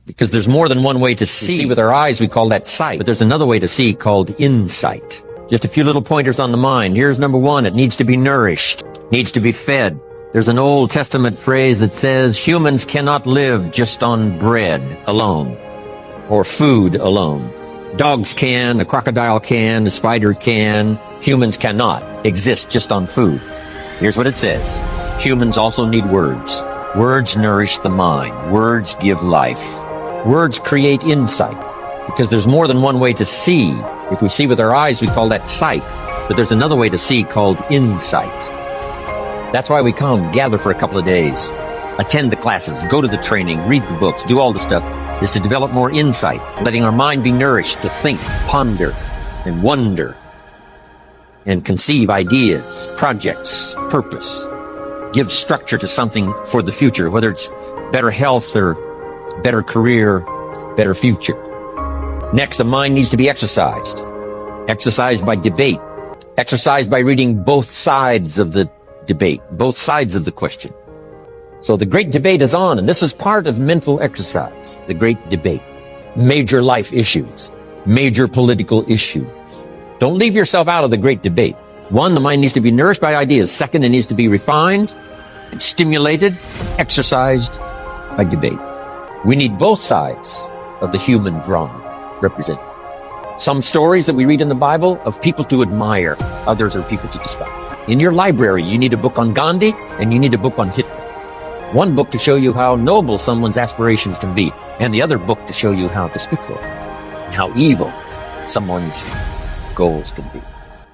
Because there's more than one way to see. With our eyes, we call that sight. But there's another way to see called insight. Just a few little pointers on the mind. Here's number one. It needs to be nourished, needs to be fed. There's an Old Testament phrase that says humans cannot live just on bread alone or food alone. Dogs can, a crocodile can, a spider can. Humans cannot exist just on food. Here's what it says. Humans also need words. Words nourish the mind. Words give life. Words create insight because there's more than one way to see. If we see with our eyes, we call that sight. But there's another way to see called insight. That's why we come, gather for a couple of days, attend the classes, go to the training, read the books, do all the stuff, is to develop more insight, letting our mind be nourished to think, ponder, and wonder, and conceive ideas, projects, purpose, give structure to something for the future, whether it's better health or better career, better future. Next, the mind needs to be exercised. Exercised by debate. Exercised by reading both sides of the debate, both sides of the question. So the great debate is on, and this is part of mental exercise, the great debate. Major life issues, major political issues. Don't leave yourself out of the great debate. One, the mind needs to be nourished by ideas. Second, it needs to be refined and stimulated, exercised by debate. We need both sides of the human drama represented. Some stories that we read in the Bible of people to admire, others are people to despise. In your library, you need a book on Gandhi and you need a book on Hitler. One book to show you how noble someone's aspirations can be, and the other book to show you how despicable and how evil someone's goals can be.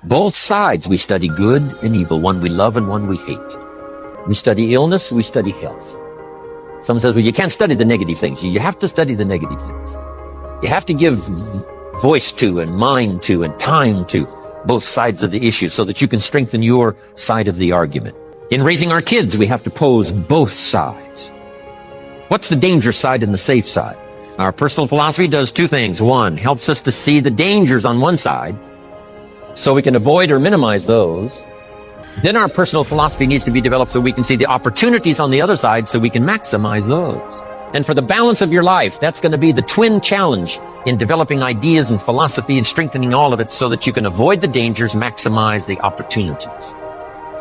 Both sides we study good and evil, one we love and one we hate. We study illness, we study health. Someone says, well, you can't study the negative things. You have to study the negative things. You have to give voice to and mind to and time to both sides of the issue so that you can strengthen your side of the argument. In raising our kids, we have to pose both sides. What's the danger side and the safe side? Our personal philosophy does two things. One, helps us to see the dangers on one side so we can avoid or minimize those. Then our personal philosophy needs to be developed so we can see the opportunities on the other side so we can maximize those. And for the balance of your life, that's going to be the twin challenge in developing ideas and philosophy and strengthening all of it so that you can avoid the dangers, maximize the opportunities.